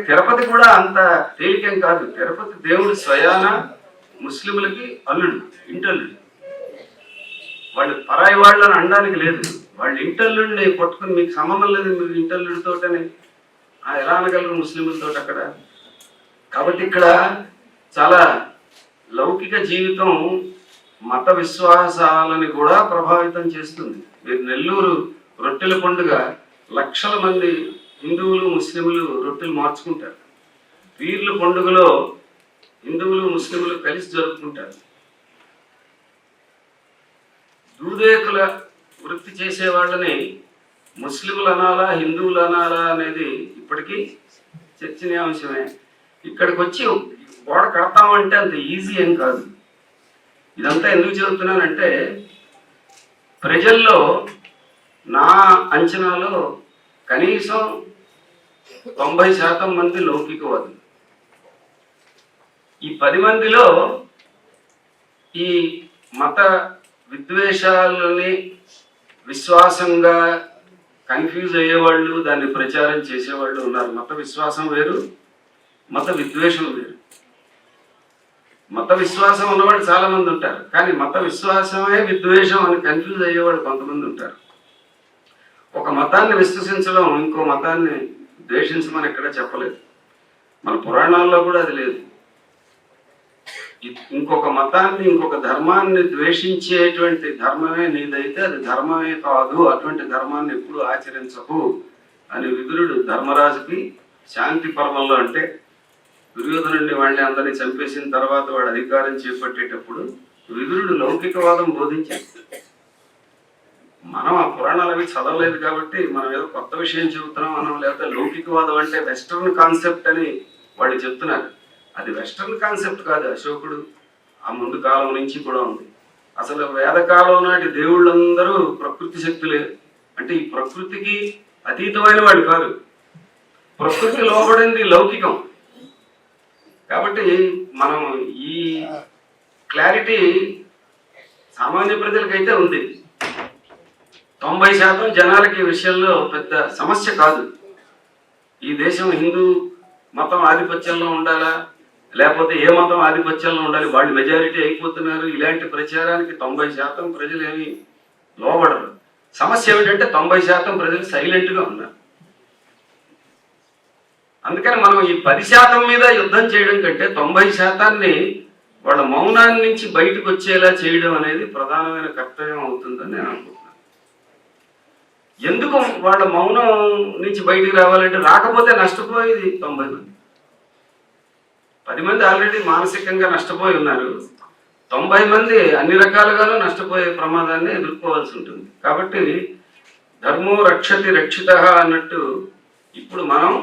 తిరుపతి కూడా అంత తేలికేం కాదు. తిరుపతి దేవుడు స్వయాన ముస్లింలకి అల్లుడు, ఇంటల్లుడు. వాళ్ళు పరాయి వాళ్ళని అనడానికి లేదు. వాళ్ళు ఇంటల్లుడిని పట్టుకుని మీకు సంబంధం లేదు మీరు ఇంటల్లుడితోటని ఎలా అనగలరు ముస్లింలతో అక్కడ? కాబట్టి ఇక్కడ చాలా లౌకిక జీవితం మత విశ్వాసాలని కూడా ప్రభావితం చేస్తుంది. మీరు నెల్లూరు రొట్టెల పండుగ లక్షల మంది హిందువులు ముస్లింలు రొట్టెలు మార్చుకుంటారు. పీర్ల పండుగలో హిందువులు ముస్లింలు కలిసి జరుపుకుంటారు. దూదేకుల వృత్తి చేసే వాళ్ళని ముస్లింలు అనాలా హిందువులు అనాలా అనేది ఇప్పటికీ చర్చనీయాంశమే. ఇక్కడికి వచ్చి గోడ కడతామంటే అంత ఈజీ ఏం కాదు. ఇదంతా ఎందుకు చెబుతున్నానంటే ప్రజల్లో నా అంచనాలో కనీసం 90% మంది లౌకికవాదులు. ఈ 10 మందిలో ఈ మత విద్వేషాలని విశ్వాసంగా కన్ఫ్యూజ్ అయ్యేవాళ్ళు, దాన్ని ప్రచారం చేసేవాళ్ళు ఉన్నారు. మత విశ్వాసం వేరు, మత విద్వేషం వేరు. మత విశ్వాసం ఉన్నవాళ్ళు చాలా మంది ఉంటారు, కానీ మత విశ్వాసమే విద్వేషం అని కన్ఫ్యూజ్ అయ్యేవాళ్ళు కొంతమంది ఉంటారు. ఒక మతాన్ని విశ్వసించడం ఇంకో మతాన్ని ద్వేషించమని ఎక్కడ చెప్పలేదు. మన పురాణాల్లో కూడా అది లేదు. ఇంకొక మతాన్ని ఇంకొక ధర్మాన్ని ద్వేషించేటువంటి ధర్మమే నీదైతే అది ధర్మమే కాదు, అటువంటి ధర్మాన్ని ఎప్పుడు ఆచరించకు అని విదురుడు ధర్మరాజుకి శాంతి పర్వంలో, అంటే దుర్యోధనుడిని వాళ్ళని అందరినీ చంపేసిన తర్వాత వాడు అధికారం చేపట్టేటప్పుడు విదురుడు లౌకికవాదం బోధించాడు. మనం ఆ పురాణాలు అవి చదవలేదు కాబట్టి మనం ఏదో కొత్త విషయం చెబుతున్నాం మనం, లేకపోతే లౌకికవాదం అంటే వెస్టర్న్ కాన్సెప్ట్ అని వాళ్ళు చెప్తున్నారు. అది వెస్టర్న్ కాన్సెప్ట్ కాదు. అశోకుడు ఆ ముందు కాలం నుంచి కూడా ఉంది. అసలు వేదకాలం నాటి దేవుళ్ళందరూ ప్రకృతి శక్తులే. అంటే ఈ ప్రకృతికి అతీతమైన వాడు కాదు, ప్రకృతి లోబడింది లౌకికం. కాబట్టి మనం ఈ క్లారిటీ సామాన్య ప్రజలకైతే ఉంది. 90% జనాలకి ఈ విషయంలో పెద్ద సమస్య కాదు. ఈ దేశం హిందూ మతం ఆధిపత్యంలో ఉండాలా, లేకపోతే ఏ మతం ఆధిపత్యంలో ఉండాలి, వాళ్ళు మెజారిటీ అయిపోతున్నారు. ఇలాంటి ప్రచారానికి 90% ప్రజలు ఏమి లోబడరు. సమస్య ఏమిటంటే 90% ప్రజలు సైలెంట్గా ఉన్నారు. అందుకని మనం ఈ 10% మీద యుద్ధం చేయడం కంటే 90%ని వాళ్ళ మౌనాన్ని నుంచి బయటకు వచ్చేలా చేయడం అనేది ప్రధానమైన కర్తవ్యం అవుతుందని నేను అనుకుంటున్నాను. ఎందుకు వాళ్ళ మౌనం నుంచి బయటికి రావాలంటే, రాకపోతే నష్టపోయేది 90 మంది. 10 మంది ఆల్రెడీ మానసికంగా నష్టపోయి ఉన్నారు. 90 మంది అన్ని రకాలుగానూ నష్టపోయే ప్రమాదాన్ని ఎదుర్కోవాల్సి ఉంటుంది. కాబట్టి ధర్మో రక్షతి రక్షిత అన్నట్టు ఇప్పుడు మనం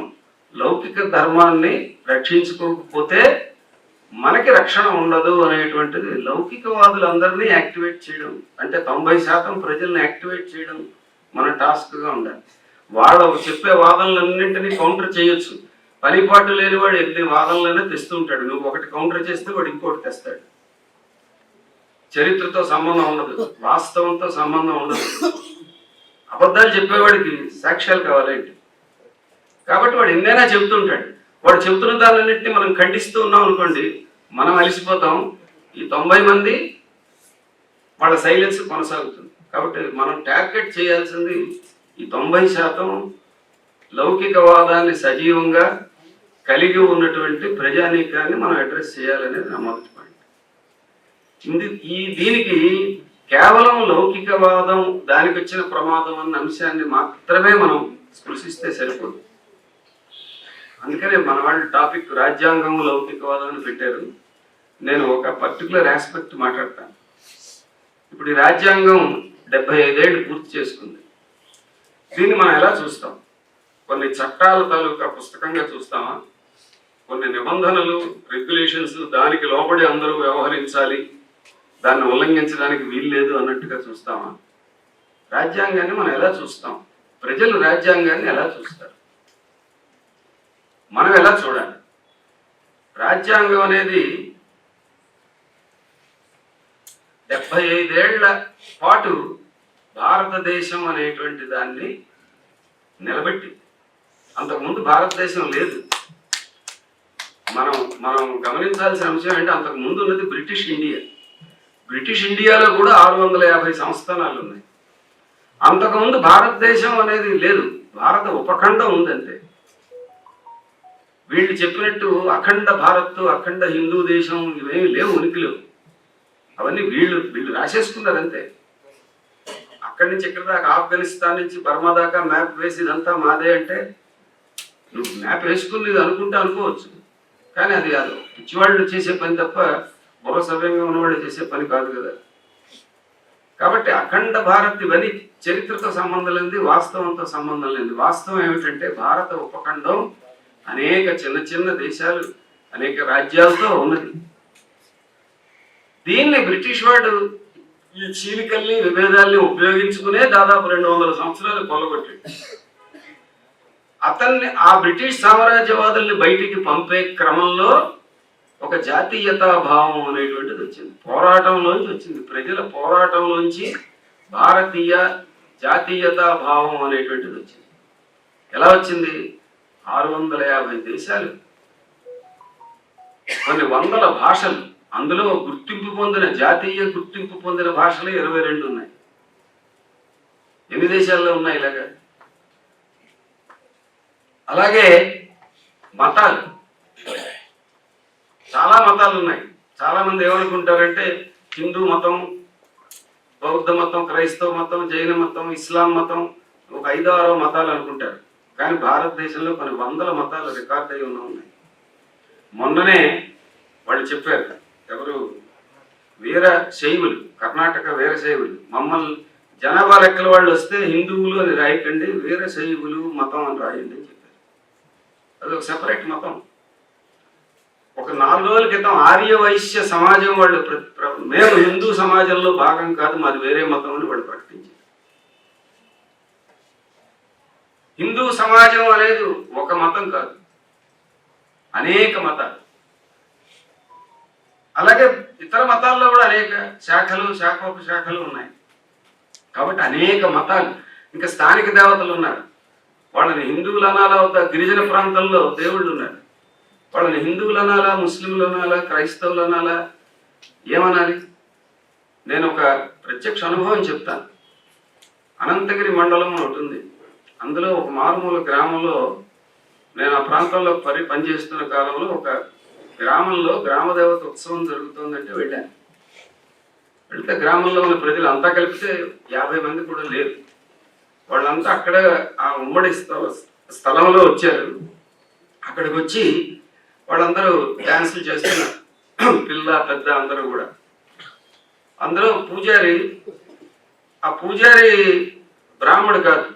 లౌకిక ధర్మాన్ని రక్షించుకోకపోతే మనకి రక్షణ ఉండదు అనేటువంటిది లౌకికవాదులందరినీ యాక్టివేట్ చేయడం, అంటే 90% ప్రజల్ని యాక్టివేట్ చేయడం మన టాస్క్గా ఉండాలి. వాళ్ళు చెప్పే వాదనలన్నింటినీ కౌంటర్ చేయొచ్చు. పనిపాటు లేని వాడు ఎన్ని వాదనలైనా తెస్తూ ఉంటాడు. నువ్వు ఒకటి కౌంటర్ చేస్తే వాడు ఇంకోటి తెస్తాడు. చరిత్రతో సంబంధం ఉండదు, వాస్తవంతో సంబంధం ఉండదు. అబద్ధాలు చెప్పేవాడికి సాక్ష్యాలు కావాలేంటి? కాబట్టి వాడు ఎన్నైనా చెబుతుంటాడు. వాడు చెబుతున్న దానిన్నింటినీ మనం ఖండిస్తూ ఉన్నాం అనుకోండి, మనం అలసిపోతాం. ఈ 90 మంది వాళ్ళ సైలెన్స్ కొనసాగుతుంది. కాబట్టి మనం టార్గెట్ చేయాల్సింది ఈ 90% లౌకికవాదాన్ని సజీవంగా కలిగి ఉన్నటువంటి ప్రజానీకాన్ని మనం అడ్రస్ చేయాలనేది నా మొదటి పాయింట్. దీనికి కేవలం లౌకికవాదం దానికి వచ్చిన ప్రమాదం అన్న అంశాన్ని మాత్రమే మనం స్పృశిస్తే సరిపోదు. అందుకనే మన వాళ్ళు టాపిక్ రాజ్యాంగం లౌకికవాదం అని పెట్టారు. నేను ఒక పర్టికులర్ ఆస్పెక్ట్ మాట్లాడతాను. ఇప్పుడు ఈ రాజ్యాంగం 75 ఏళ్ళు పూర్తి చేసుకుంది. దీన్ని మనం ఎలా చూస్తాం? కొన్ని చట్టాల తాలూకా పుస్తకంగా చూస్తామా? కొన్ని నిబంధనలు, రెగ్యులేషన్స్, దానికి లోబడి అందరూ వ్యవహరించాలి, దాన్ని ఉల్లంఘించడానికి వీల్లేదు అన్నట్టుగా చూస్తామా? రాజ్యాంగాన్ని మనం ఎలా చూస్తాం? ప్రజలు రాజ్యాంగాన్ని ఎలా చూస్తారు? మనం ఎలా చూడాలి? రాజ్యాంగం అనేది 75 ఏళ్ల పాటు భారతదేశం అనేటువంటి దాన్ని నిలబెట్టి, అంతకుముందు భారతదేశం లేదు. మనం మనం గమనించాల్సిన అంశం అంటే అంతకు ముందు ఉన్నది బ్రిటిష్ ఇండియా. బ్రిటిష్ ఇండియాలో కూడా 650 సంస్థానాలు ఉన్నాయి. అంతకుముందు భారతదేశం అనేది లేదు, భారత ఉపఖండం ఉందంటే. వీళ్ళు చెప్పినట్టు అఖండ భారత్, అఖండ హిందూ దేశం ఇవేమి లేవు, ఉనికిలో. అవన్నీ వీళ్ళు రాసేసుకున్నారు అంతే. అక్కడి నుంచి ఇక్కడ దాకా, ఆఫ్ఘనిస్తాన్ నుంచి బర్మా దాకా మ్యాప్ వేసి ఇదంతా మాదే అంటే నువ్వు మ్యాప్ వేసుకుని అనుకుంటే అనుకోవచ్చు, కానీ అది కాదు. పిచ్చివాళ్ళు చేసే పని తప్ప బుర్ర సవ్యంగా ఉన్నవాళ్ళు చేసే పని కాదు కదా. కాబట్టి అఖండ భారత్ ఇవన్నీ చరిత్రతో సంబంధం లేనిది, వాస్తవంతో సంబంధం లేనిది. వాస్తవం ఏమిటంటే భారత ఉపఖండం అనేక చిన్న చిన్న దేశాలు, అనేక రాజ్యాలతో ఉన్నది. దీన్ని బ్రిటిష్ వాడు ఈ చీలికల్ని, విభేదాల్ని ఉపయోగించుకునే దాదాపు 200 సంవత్సరాలు కొల్లగొట్టాడు. అతన్ని, ఆ బ్రిటిష్ సామ్రాజ్యవాదుల్ని బయటికి పంపే క్రమంలో ఒక జాతీయతా భావం అనేటువంటిది వచ్చింది. పోరాటంలోంచి వచ్చింది, ప్రజల పోరాటంలోంచి భారతీయ జాతీయతా భావం అనేటువంటిది వచ్చింది. ఎలా వచ్చింది? 650 దేశాలు, కొన్ని వందల భాషలు, అందులో గుర్తింపు పొందిన, జాతీయ గుర్తింపు పొందిన భాషలు 22 ఉన్నాయి. ఎన్ని దేశాల్లో ఉన్నాయి ఇలాగా? అలాగే మతాలు, చాలా మతాలు ఉన్నాయి. చాలా మంది ఏమనుకుంటారంటే హిందూ మతం, బౌద్ధ మతం, క్రైస్తవ మతం, జైన మతం, ఇస్లాం మతం, ఒక 5-6 మతాలు అనుకుంటారు. కానీ భారతదేశంలో కొన్ని వందల మతాలు రికార్డ్ అయి ఉన్నాయి. మొన్ననే వాళ్ళు చెప్పారు, ఎవరు, వీరశైవులు, కర్ణాటక వీరశైవులు, మమ్మల్ని జనాభా లెక్కల వాళ్ళు వస్తే హిందువులు అని రాయకండి, వీరశైవులు మతం అని రాయండి అని చెప్పారు. అది ఒక సెపరేట్ మతం. ఒక 4 రోజుల క్రితం ఆర్య వైశ్య సమాజం వాళ్ళు మేము హిందూ సమాజంలో భాగం కాదు, మాది వేరే మతం అని వాళ్ళు ప్రకటించారు. హిందూ సమాజం అనేది ఒక మతం కాదు, అనేక మతాలు. అలాగే ఇతర మతాల్లో కూడా అనేక శాఖలు, శాఖోపశాఖలు ఉన్నాయి. కాబట్టి అనేక మతాలు, ఇంకా స్థానిక దేవతలు ఉన్నారు. వాళ్ళని హిందువులు అనాలా, గిరిజన ప్రాంతంలో దేవుళ్ళు ఉన్నారు, వాళ్ళని హిందువులు అనాలా, ముస్లింలు అనాలా, క్రైస్తవులు అనాలా, ఏమనాలి? నేను ఒక ప్రత్యక్ష అనుభవం చెప్తాను. అనంతగిరి మండలం ఒకటి ఉంది. అందులో ఒక మారుమూల గ్రామంలో, నేను ఆ ప్రాంతంలో పనిచేస్తున్న కాలంలో ఒక గ్రామంలో గ్రామదేవత ఉత్సవం జరుగుతుందంటే వెళ్ళాను. వెళ్తే గ్రామంలో ఉన్న ప్రజలు అంతా కలిపితే 50 మంది కూడా లేరు. వాళ్ళంతా అక్కడ ఆ ఉమ్మడి స్థలంలో వచ్చారు. అక్కడికి వచ్చి వాళ్ళందరూ డ్యాన్సులు చేస్తున్నారు, పిల్ల పెద్ద అందరూ కూడా. అందరూ పూజారి, ఆ పూజారి బ్రాహ్మడు కాదు,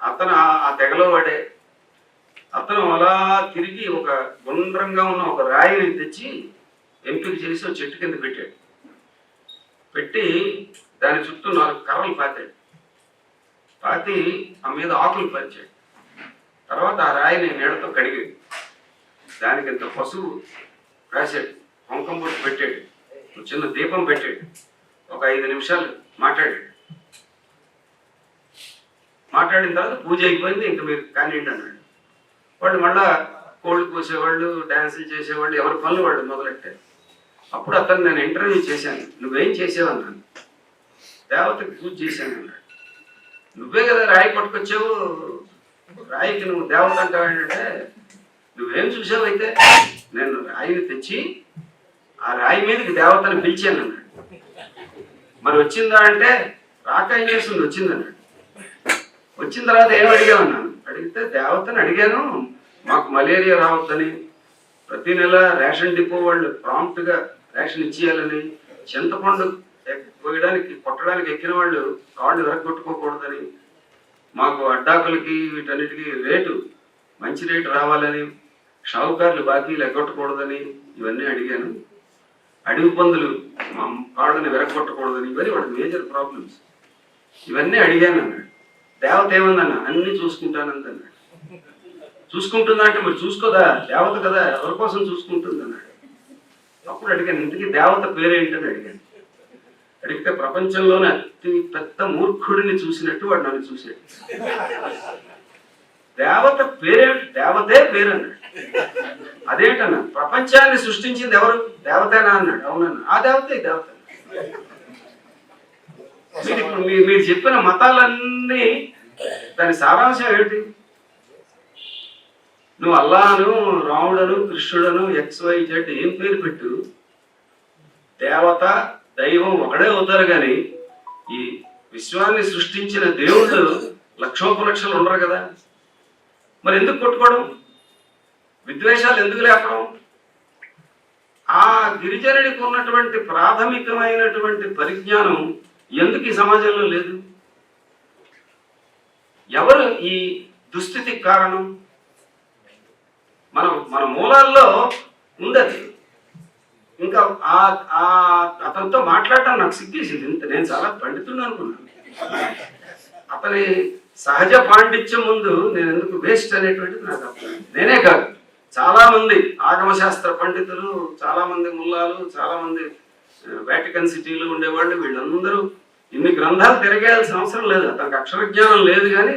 అతను ఆ తెగలో వాడే. అతను అలా తిరిగి ఒక గుండ్రంగా ఉన్న ఒక రాయిని తెచ్చి ఎంపిక చేసి ఒక చెట్టు కింద పెట్టాడు. పెట్టి దాని చుట్టూ 4 కర్రలు పాతాడు. పాతి ఆ మీద ఆకులు పరిచాడు. తర్వాత ఆ రాయిని నీడతో కడిగాడు. దానికి ఇంత పసుపు రాశాడు, కుంకుమ బొట్టు పెట్టాడు, చిన్న దీపం పెట్టాడు. ఒక 5 నిమిషాలు మాట్లాడాడు. మాట్లాడిన తర్వాత పూజ అయిపోయింది, ఇంకా మీరు కానివ్వండి అన్నాడు. వాళ్ళు మళ్ళా కోళ్ళు కోసేవాళ్ళు, డ్యాన్సులు చేసేవాళ్ళు, ఎవరి పనులు వాళ్ళు మొదలెట్టారు. అప్పుడు అతను నేను ఇంటర్వ్యూ చేశాను, నువ్వేం చేసావన్నాను. దేవతకి పూజ చేశాను అన్నాడు. నువ్వే కదా రాయి పట్టుకొచ్చావు, రాయికి నువ్వు దేవత అంటావేంటంటే, నువ్వేం చూసావు? అయితే నేను రాయిని తెచ్చి ఆ రాయి మీదకి దేవతని పిలిచాను అన్నాడు. మరి వచ్చిందా అంటే, రాక ఏం చేస్తుంది, వచ్చిందన్నాడు. వచ్చిన తర్వాత ఏం అడిగామన్నాను. అడిగితే దేవతని అడిగాను, మాకు మలేరియా రావద్దని, ప్రతి నెల రేషన్ డిపో వాళ్ళు ప్రాంప్ట్గా రేషన్ ఇచ్చేయాలని, చింతపండు పోయడానికి కొట్టడానికి ఎక్కిన వాళ్ళు కాళ్ళు విరగొట్టుకోకూడదని, మాకు అడ్డాకులకి వీటన్నిటికీ రేటు మంచి రేటు రావాలని, షావుకారులు బాకీలు ఎగ్గొట్టకూడదని ఇవన్నీ అడిగాను. అడవి పందులు మా కాళ్ళని విరగొట్టకూడదని, ఇవన్నీ వాడి మేజర్ ప్రాబ్లమ్స్. ఇవన్నీ అడిగాను అన్నాడు. దేవత ఏముందన్న, అన్నీ చూసుకుంటానందన్నాడు. చూసుకుంటుందా అంటే మరి చూసుకోదా, దేవత కదా, ఎవరి కోసం చూసుకుంటుంది అన్నాడు. అప్పుడు అడిగాను, ఇంటికి దేవత పేరేంటని అడిగాను. అడిగితే ప్రపంచంలోనే అతి పెద్ద మూర్ఖుడిని చూసినట్టు వాడు నన్ను చూసాడు. దేవత పేరేమిటి? దేవతే పేరు అన్నాడు. అదేంటన్నా, ప్రపంచాన్ని సృష్టించింది ఎవరు? దేవతేనా అన్నాడు. అవునన్నా. ఆ దేవతే దేవత. మీరు చెప్పిన మతాలన్నీ దాని సారాంశం ఏమిటి? నువ్వు అల్లాను, రాముడను, కృష్ణుడను, XYZ ఏం పేరు పెట్టు, దేవత దైవం ఒకడే అవుతారు. కానీ ఈ విశ్వాన్ని సృష్టించిన దేవుళ్ళు లక్షోపలక్షలు ఉండరు కదా. మరి ఎందుకు కొట్టుకోవడం? విద్వేషాలు ఎందుకు లేపడం? ఆ గిరిజనుడికి ఉన్నటువంటి ప్రాథమికమైనటువంటి పరిజ్ఞానం ఎందుకు ఈ సమాజంలో లేదు? ఎవరు ఈ దుస్థితికి కారణం? మన మూలాల్లో ఉందది. ఇంకా అతనితో మాట్లాడటం నాకు సిగ్గేసింది. ఇంత నేను చాలా పండితుడు అనుకున్నాను. అతని సహజ పాండిత్యం ముందు నేను ఎందుకు వేస్ట్ అనేటువంటిది నాకు అర్థం. నేనే కాదు, చాలా మంది ఆగమశాస్త్ర పండితులు, చాలా మంది ముల్లాలు, చాలా మంది వాటికన్ సిటీలో ఉండేవాళ్ళు, వీళ్ళందరూ ఇన్ని గ్రంథాలు తిరగేయాల్సిన అవసరం లేదు. అతనికి అక్షర జ్ఞానం లేదు, కానీ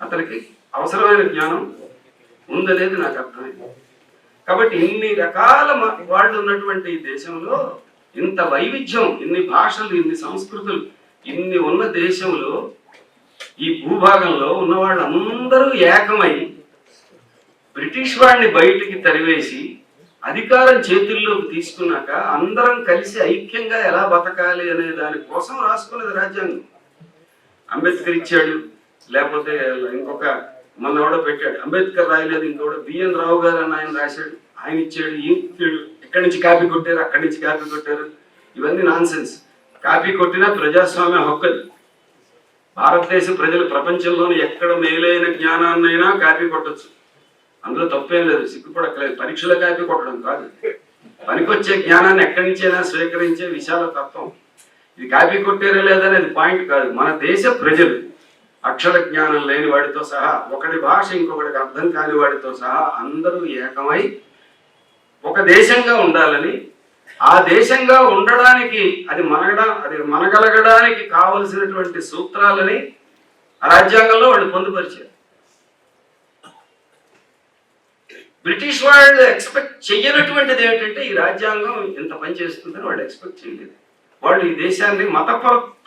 అతనికి అవసరమైన జ్ఞానం ఉందనేది నాకు అర్థమైంది. కాబట్టి ఇన్ని రకాల వాళ్ళు ఉన్నటువంటి ఈ దేశంలో, ఇంత వైవిధ్యం, ఇన్ని భాషలు, ఇన్ని సంస్కృతులు, ఇన్ని ఉన్న దేశంలో, ఈ భూభాగంలో ఉన్న వాళ్ళందరూ ఏకమై బ్రిటిష్ వాడిని బయటికి తరివేసి అధికారం చేతుల్లోకి తీసుకున్నాక అందరం కలిసి ఐక్యంగా ఎలా బతకాలి అనే దానికోసం రాసుకునేది రాజ్యాంగం. అంబేద్కర్ ఇచ్చాడు, లేకపోతే ఇంకొక మొన్న ఎవడో పెట్టాడు, అంబేద్కర్ రాయలేదు, ఇంకోటి బిఎన్ రావు గారు అని ఆయన రాశాడు, ఆయన ఇచ్చాడు, ఇక్కడి నుంచి కాపీ కొట్టారు, అక్కడి నుంచి కాపీ కొట్టారు. ఇవన్నీ నాన్ సెన్స్. కాపీ కొట్టినా ప్రజాస్వామ్య హక్కుది. భారతదేశ ప్రజలు ప్రపంచంలోని ఎక్కడ మేలైన జ్ఞానాన్నైనా కాపీ కొట్టచ్చు, అందులో తప్పేం లేదు, సిగ్గుపడక్కలేదు. పరీక్షలో కాపీ కొట్టడం కాదు, పనికొచ్చే జ్ఞానాన్ని ఎక్కడి నుంచైనా స్వీకరించే విశాల తత్వం. ఇది కాపీ కొట్టారా లేదనేది పాయింట్ కాదు. మన దేశ ప్రజలు అక్షర జ్ఞానం లేని వాడితో సహా, ఒకటి భాష ఇంకొకటికి అర్థం కాని వాడితో సహా అందరూ ఏకమై ఒక దేశంగా ఉండాలని, ఆ దేశంగా ఉండడానికి అది మనగలగడానికి కావలసినటువంటి సూత్రాలని రాజ్యాంగంలో వాళ్ళు పొందుపరిచారు. బ్రిటిష్ వాళ్ళు ఎక్స్పెక్ట్ చేయనటువంటిది ఏమిటంటే ఈ రాజ్యాంగం ఇంత పని చేస్తుందని వాళ్ళు ఎక్స్పెక్ట్ చేయలేదు. వాళ్ళు ఈ దేశాన్ని మత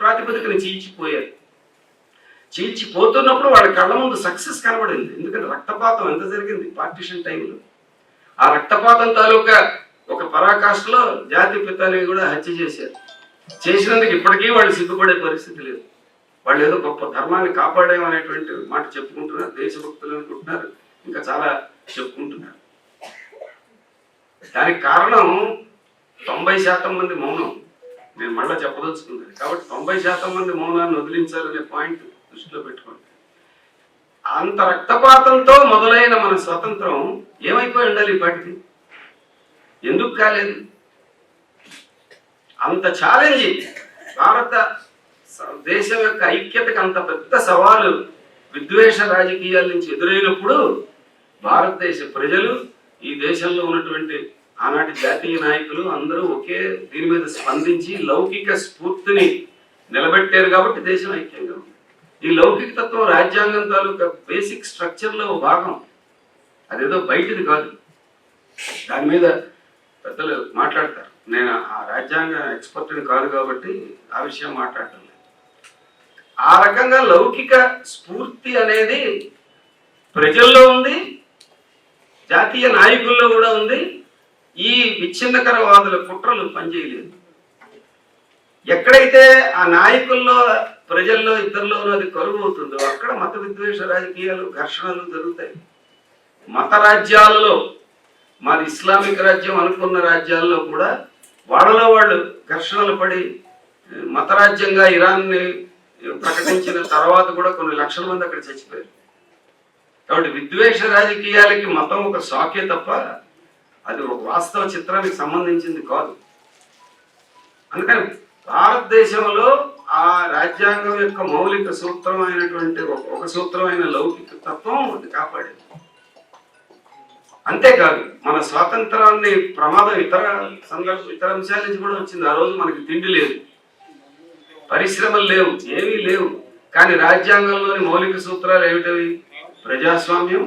ప్రాతిపదికన చీల్చిపోయారు. చీల్చిపోతున్నప్పుడు వాళ్ళ కళ్ళ ముందు సక్సెస్ కనబడింది. ఎందుకంటే రక్తపాతం ఎంత జరిగింది పార్టీషన్ టైంలో. ఆ రక్తపాతం తాలూకా ఒక పరాకాష్ఠలో జాతి పితాని కూడా హత్య చేశారు. చేసినందుకు ఇప్పటికీ వాళ్ళు సిగ్గుపడే పరిస్థితి లేదు. వాళ్ళు ఏదో గొప్ప ధర్మాన్ని కాపాడేమనేటువంటి మాట చెప్పుకుంటున్నారు, దేశభక్తులు అనుకుంటున్నారు, ఇంకా చాలా చెప్పుకుంటున్నారు. దానికి కారణం 90% మంది మౌనం. నేను మళ్ళీ చెప్పదలుచుకున్నాను. కాబట్టి 90% మంది మౌనాన్ని వదిలించాలనే పాయింట్ దృష్టిలో పెట్టుకోండి. అంత రక్తపాతంతో మొదలైన మన స్వతంత్రం ఏమైపోయి ఉండాలి ఇప్పటికి? ఎందుకు కాలేదు? అంత ఛాలెంజ్ భారత దేశం యొక్క ఐక్యతకు అంత పెద్ద సవాలు విద్వేష రాజకీయాల నుంచి ఎదురైనప్పుడు భారతదేశ ప్రజలు, ఈ దేశంలో ఉన్నటువంటి ఆనాటి జాతీయ నాయకులు అందరూ ఒకే దీని మీద స్పందించి లౌకిక స్ఫూర్తిని నిలబెట్టారు. కాబట్టి దేశం ఐక్యంగా ఉంది. ఈ లౌకిక తత్వం రాజ్యాంగం తాలూకా బేసిక్ స్ట్రక్చర్లో భాగం. అదేదో బయటిది కాదు. దాని మీద పెద్దలు మాట్లాడతారు. నేను ఆ రాజ్యాంగ ఎక్స్పర్ట్ని కాదు కాబట్టి ఆ విషయం మాట్లాడటం లేదు. ఆ రకంగా లౌకిక స్ఫూర్తి అనేది ప్రజల్లో ఉంది, జాతీయ నాయకుల్లో కూడా ఉంది. ఈ విచ్ఛిన్నకరవాదుల కుట్రలు పనిచేయలేదు. ఎక్కడైతే ఆ నాయకుల్లో, ప్రజల్లో ఇద్దరిలోనూ అది కరువు అవుతుందో అక్కడ మత విద్వేష రాజకీయాలు, ఘర్షణలు జరుగుతాయి. మత రాజ్యాలలో, మన ఇస్లామిక్ రాజ్యం అనుకున్న రాజ్యాల్లో కూడా వాళ్ళలో వాళ్ళు ఘర్షణలు పడి మతరాజ్యంగా ఇరాన్ని ప్రకటించిన తర్వాత కూడా కొన్ని లక్షల మంది అక్కడ చచ్చిపోయారు. కాబట్టి విద్వేష రాజకీయాలకి మతం ఒక సాకే తప్ప అది ఒక వాస్తవ చిత్రానికి సంబంధించింది కాదు. అందుకని భారతదేశంలో ఆ రాజ్యాంగం యొక్క మౌలిక సూత్రమైనటువంటి ఒక సూత్రమైన లౌకిక తత్వం అది కాపాడేది. అంతేకాదు మన స్వాతంత్రాన్ని ప్రమాదం ఇతర అంశాల నుంచి కూడా వచ్చింది. ఆ రోజు మనకి తిండి లేదు, పరిశ్రమలు లేవు, ఏమీ లేవు. కానీ రాజ్యాంగంలోని మౌలిక సూత్రాలు ఏమిటవి? ప్రజాస్వామ్యం,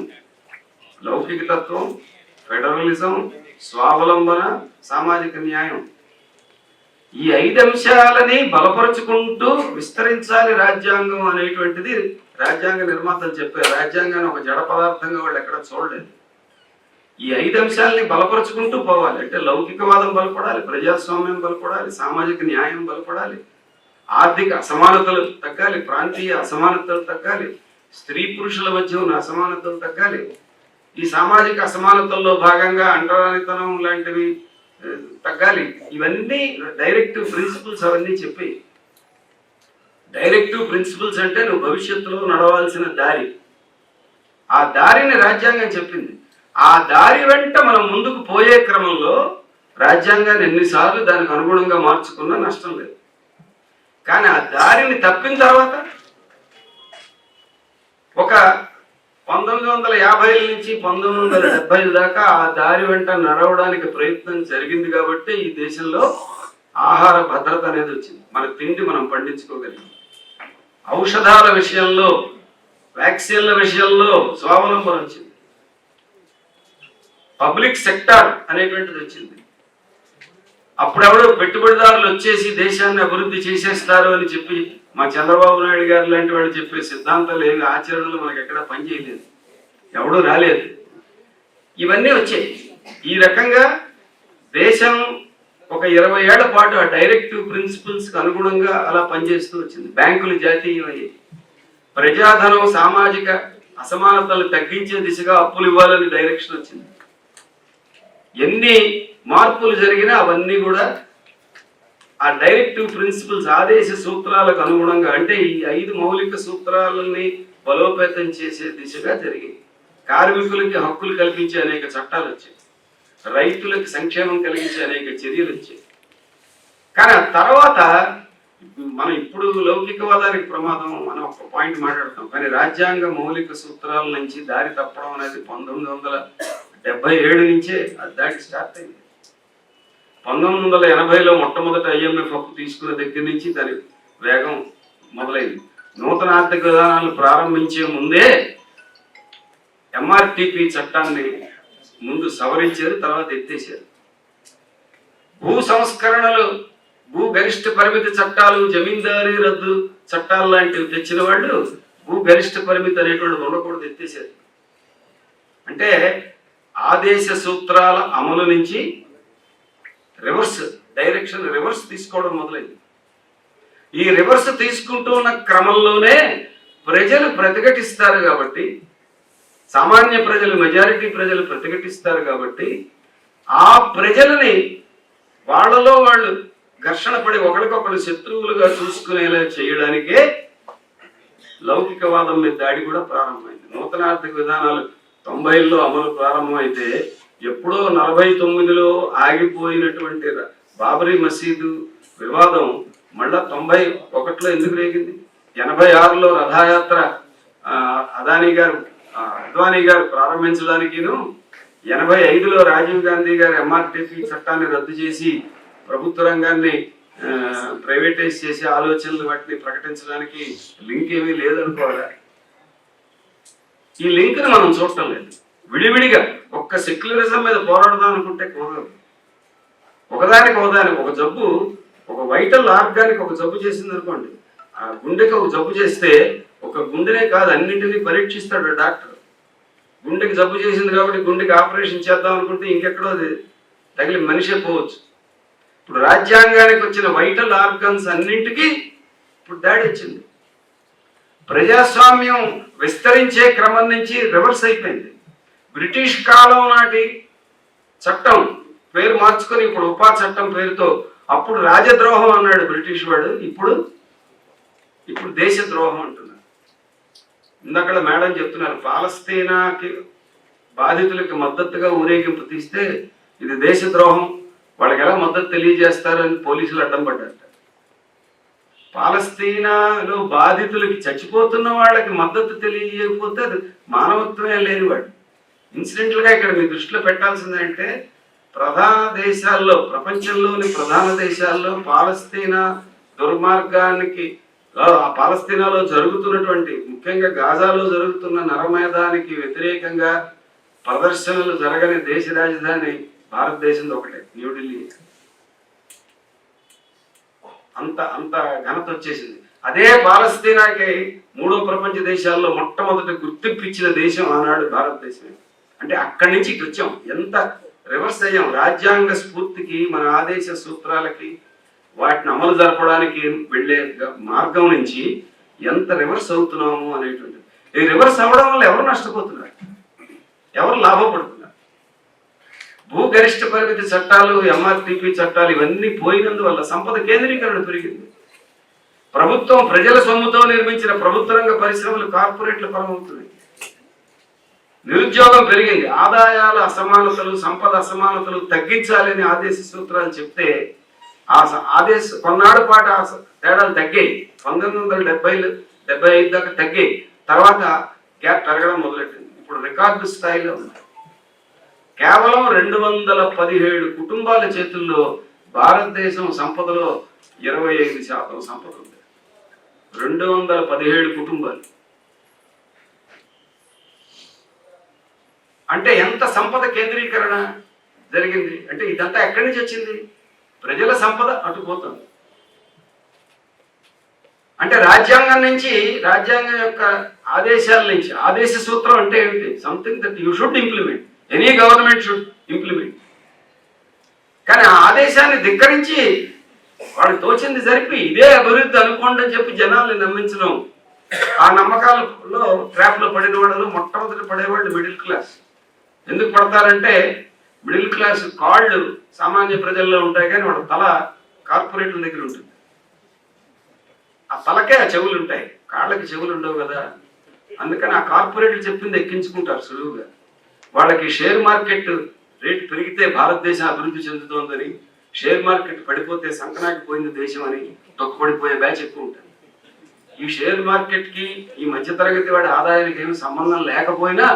లౌకిక తత్వం, ఫెడరలిజం, స్వావలంబన, సామాజిక న్యాయం. ఈ 5 అంశాలని బలపరుచుకుంటూ విస్తరించాలి రాజ్యాంగం అనేటువంటిది రాజ్యాంగ నిర్మాతలు చెప్పారు. రాజ్యాంగాన్ని ఒక జడ పదార్థంగా వాళ్ళు ఎక్కడ చూడలేదు. ఈ 5 అంశాలని బలపరుచుకుంటూ పోవాలి. అంటే లౌకికవాదం బలపడాలి, ప్రజాస్వామ్యం బలపడాలి, సామాజిక న్యాయం బలపడాలి, ఆర్థిక అసమానతలు తగ్గాలి, ప్రాంతీయ అసమానతలు తగ్గాలి, స్త్రీ పురుషుల మధ్య ఉన్న అసమానతలు తగ్గాలి. ఈ సామాజిక అసమానతల్లో భాగంగా అంటరానితనం లాంటివి తగ్గాలి. ఇవన్నీ డైరెక్టివ్ ప్రిన్సిపల్స్. అవన్నీ చెప్పి డైరెక్టివ్ ప్రిన్సిపల్స్ అంటే నువ్వు భవిష్యత్తులో నడవాల్సిన దారి. ఆ దారిని రాజ్యాంగం చెప్పింది. ఆ దారి వెంట మనం ముందుకు పోయే క్రమంలో రాజ్యాంగాన్ని ఎన్నిసార్లు దానికి అనుగుణంగా మార్చుకున్నా నష్టం లేదు. కానీ ఆ దారిని తప్పిన తర్వాత ఒక 1950 నుంచి 1970 దాకా ఆ దారి వెంట నడవడానికి ప్రయత్నం జరిగింది కాబట్టి ఈ దేశంలో ఆహార భద్రత అనేది వచ్చింది. మన తిండి మనం పండించుకోగలిగాం. ఔషధాల విషయంలో, వ్యాక్సిన్ల విషయంలో స్వావలంబన వచ్చింది. పబ్లిక్ సెక్టార్ అనేటువంటిది వచ్చింది. అప్పుడెవడో పెట్టుబడిదారులు వచ్చేసి దేశాన్ని అభివృద్ధి చేసేస్తారు అని చెప్పి మా చంద్రబాబు నాయుడు గారు లాంటి వాళ్ళు చెప్పే సిద్ధాంతాలు ఏమి ఆచరణలు మనకు ఎక్కడ పనిచేయలేదు, ఎవడూ రాలేదు. ఇవన్నీ వచ్చాయి. ఈ రకంగా దేశం ఒక 20 ఏళ్ల పాటు ఆ డైరెక్టివ్ ప్రిన్సిపల్స్కి అనుగుణంగా అలా పనిచేస్తూ వచ్చింది. బ్యాంకులు జాతీయమయ్యాయి. ప్రజాధనం సామాజిక అసమానతలు తగ్గించే దిశగా అప్పులు ఇవ్వాలని డైరెక్షన్ వచ్చింది. ఎన్ని మార్పులు జరిగినా అవన్నీ కూడా ఆ డైరెక్టివ్ ప్రిన్సిపల్స్, ఆదేశ సూత్రాలకు అనుగుణంగా, అంటే ఈ 5 మౌలిక సూత్రాలని బలోపేతం చేసే దిశగా జరిగింది. కార్మికులకి హక్కులు కల్పించే అనేక చట్టాలు వచ్చాయి, రైతులకు సంక్షేమం కలిగించే అనేక చర్యలు వచ్చాయి. కానీ ఆ తర్వాత మనం ఇప్పుడు లౌకికవాదానికి ప్రమాదం మనం ఒక పాయింట్ మాట్లాడతాం. కానీ రాజ్యాంగ మౌలిక సూత్రాల నుంచి దారి తప్పడం అనేది 1977 నుంచే దాడి స్టార్ట్ అయింది. 1980లో మొట్టమొదటి IMF అప్పు తీసుకున్న దగ్గర నుంచి దాని వేగం మొదలైంది. నూతన ఆర్థిక విధానాలు ప్రారంభించే ముందే MRTP చట్టాన్ని ముందు సవరించారు, తర్వాత ఎత్తేసారు. భూ సంస్కరణలు, భూ గరిష్ట పరిమితి చట్టాలు, జమీందారీ రద్దు చట్టాలు లాంటివి తెచ్చిన వాళ్ళు భూ గరిష్ట పరిమితి అనేటువంటి ఉండకూడదు, ఎత్తేసారు. అంటే ఆదేశ సూత్రాల అమలు నుంచి రివర్స్ తీసుకోవడం మొదలైంది. ఈ రివర్స్ తీసుకుంటూ ఉన్న క్రమంలోనే ప్రజలు ప్రతిఘటిస్తారు కాబట్టి, సామాన్య ప్రజలు, మెజారిటీ ప్రజలు ప్రతిఘటిస్తారు కాబట్టి, ఆ ప్రజలని వాళ్ళలో వాళ్ళు ఘర్షణ పడి ఒకరికొకరు శత్రువులుగా చూసుకునేలా చేయడానికే లౌకికవాదం మీద దాడి కూడా ప్రారంభమైంది. నూతన ఆర్థిక విధానాలు 90లో అమలు ప్రారంభమైతే ఎప్పుడో 49లో ఆగిపోయినటువంటి బాబరీ మసీదు వివాదం మళ్ళా 91లో ఎందుకు రేగింది? 86లో రథయాత్ర అద్వానీ గారు ప్రారంభించడానికిను, 85లో రాజీవ్ గాంధీ గారు MRTP చట్టాన్ని రద్దు చేసి ప్రభుత్వ రంగాన్ని ప్రైవేటైజ్ చేసే ఆలోచనలు వాటిని ప్రకటించడానికి లింక్ ఏమీ లేదనుకోవాలా? ఈ లింక్ని మనం చూడటం లేదు. విడివిడిగా ఒక్క సెక్యులరిజం మీద పోరాడదాం అనుకుంటే కుదరదు. ఒకదానికి ఒక జబ్బు, ఒక వైటల్ ఆర్గానికి ఒక జబ్బు చేసింది అనుకోండి, ఆ గుండెకి ఒక జబ్బు చేస్తే ఒక గుండెనే కాదు అన్నింటినీ పరీక్షిస్తాడు డాక్టర్. గుండెకి జబ్బు చేసింది కాబట్టి గుండెకి ఆపరేషన్ చేద్దాం అనుకుంటే ఇంకెక్కడో అది తగిలి మనిషే పోవచ్చు. ఇప్పుడు రాజ్యాంగానికి వచ్చిన వైటల్ ఆర్గన్స్ అన్నింటికీ ఇప్పుడు దాడి వచ్చింది. ప్రజాస్వామ్యం విస్తరించే క్రమం నుంచి రివర్స్ అయిపోయింది. బ్రిటిష్ కాలం నాటి చట్టం పేరు మార్చుకొని ఇప్పుడు ఉపా చట్టం పేరుతో, అప్పుడు రాజద్రోహం అన్నాడు బ్రిటిష్ వాడు, ఇప్పుడు దేశద్రోహం అంటున్నారు. ఇందాక మేడం చెప్తున్నారు, పాలస్తీనాకి బాధితులకి మద్దతుగా ఊరేగింపు తీస్తే ఇది దేశద్రోహం, వాళ్ళకి ఎలా మద్దతు తెలియజేస్తారని పోలీసులు అడ్డం పడ్డారు. పాలస్తీనాలో బాధితులకి, చచ్చిపోతున్న వాళ్ళకి మద్దతు తెలియజేయకపోతే అది మానవత్వమే లేనివాడు. ఇన్సిడెంట్లుగా ఇక్కడ మీ దృష్టిలో పెట్టాల్సిందంటే, ప్రపంచంలోని ప్రధాన దేశాల్లో పాలస్తీనా దుర్మార్గానికి ఆ పాలస్తీనాలో జరుగుతున్నటువంటి, ముఖ్యంగా గాజాలో జరుగుతున్న నరమేధానికి వ్యతిరేకంగా ప్రదర్శనలు జరగని దేశ రాజధాని భారతదేశంలో ఒకటే, న్యూఢిల్లీ. అంత అంత ఘనత వచ్చేసింది. అదే పాలస్తీనాకి మూడో ప్రపంచ దేశాల్లో మొట్టమొదటి గుర్తింపు ఇచ్చిన దేశం ఆనాడు భారతదేశం. అంటే అక్కడి నుంచి ఇటు వచ్చాం, ఎంత రివర్స్ అయ్యాం. రాజ్యాంగ స్ఫూర్తికి, మన ఆదేశ సూత్రాలకి, వాటిని అమలు జరపడానికి వెళ్ళే మార్గం నుంచి ఎంత రివర్స్ అవుతున్నాము అనేటువంటిది. ఈ రివర్స్ అవ్వడం వల్ల ఎవరు నష్టపోతున్నారు, ఎవరు లాభపడుతున్నారు? భూగరిష్ట పరిమితి చట్టాలు, ఎంఆర్టీపీ చట్టాలు ఇవన్నీ పోయినందువల్ల సంపద కేంద్రీకరణ పెరిగింది. ప్రభుత్వం ప్రజల సొమ్ముతో నిర్మించిన ప్రభుత్వ రంగ పరిశ్రమలు కార్పొరేట్ల పరమవుతున్నాయి. నిరుద్యోగం పెరిగింది. ఆదాయాల అసమానతలు, సంపద అసమానతలు తగ్గించాలని ఆదేశ సూత్రాలు చెప్తే ఆ ఆదేశ కొన్నాడు పాటు తేడాలు తగ్గాయి. 1975 దాకా తగ్గాయి. తర్వాత గ్యాప్ పెరగడం మొదలెట్టింది. ఇప్పుడు రికార్డు స్థాయిలో ఉంది. కేవలం 217 కుటుంబాల చేతుల్లో భారతదేశం సంపదలో 25% సంపద ఉంది. 217 కుటుంబాలు అంటే ఎంత సంపద కేంద్రీకరణ జరిగింది అంటే ఇదంతా ఎక్కడి నుంచి వచ్చింది? ప్రజల సంపద అటుపోతుంది. అంటే రాజ్యాంగం నుంచి, రాజ్యాంగం యొక్క ఆదేశాల నుంచి. ఆదేశ సూత్రం అంటే ఏమిటి? Something that you should implement, any government should implement. కానీ ఆ ఆదేశాన్ని ధిక్కరించి వాడు తోచింది జరిపి ఇదే అభివృద్ధి అనుకోండి అని చెప్పి జనాల్ని నమ్మించడం. ఆ నమ్మకాలలో ట్రాప్లో పడిన వాళ్ళు మొట్టమొదటి పడేవాళ్ళు మిడిల్ క్లాస్. ఎందుకు పడతారంటే మిడిల్ క్లాస్ కాళ్ళు సామాన్య ప్రజల్లో ఉంటాయి, కానీ వాడు తల కార్పొరేట్ల దగ్గర ఉంటుంది. ఆ తలకే ఆ చెవులు ఉంటాయి, కాళ్ళకి చెవులు ఉండవు కదా. అందుకని ఆ కార్పొరేట్లు చెప్పింది ఎక్కించుకుంటారు సులువుగా. వాళ్ళకి షేర్ మార్కెట్ రేటు పెరిగితే భారతదేశం అభివృద్ధి చెందుతోందని, షేర్ మార్కెట్ పడిపోతే సంకనాకి పోయింది దేశం అని తొక్కుపడిపోయే బ్యాచ్ ఎక్కువ ఉంటుంది. ఈ షేర్ మార్కెట్ కి ఈ మధ్యతరగతి వాడి ఆదాయానికి ఏమి సంబంధం లేకపోయినా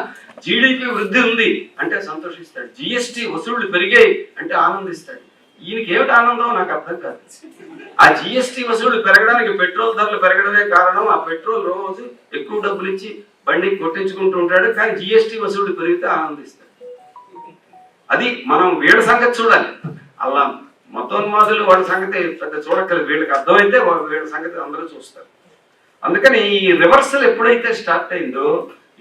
జీడిపి వృద్ధి ఉంది అంటే సంతోషిస్తాడు. జిఎస్టి వసూళ్లు పెరిగాయి అంటే ఆనందిస్తాడు. ఈయనకి ఏమిటి ఆనందం నాకు అర్థం కాదు. ఆ జిఎస్టి వసూళ్లు పెరగడానికి పెట్రోల్ ధరలు పెరగడమే కారణం. ఆ పెట్రోల్ రోజు ఎక్కువ డబ్బులు ఇచ్చి బండికి కొట్టించుకుంటూ ఉంటాడు, కానీ జిఎస్టి వసూళ్లు పెరిగితే ఆనందిస్తాడు. అది మనం వీళ్ళ సంగతి చూడాలి. అలా మతోన్మాదులు వాళ్ళ సంగతి పెద్ద చూడక్కర్లేదు. వీళ్ళకి అర్థమైతే వీళ్ళ సంగతి అందరూ చూస్తారు. అందుకని ఈ రివర్సల్ ఎప్పుడైతే స్టార్ట్ అయిందో,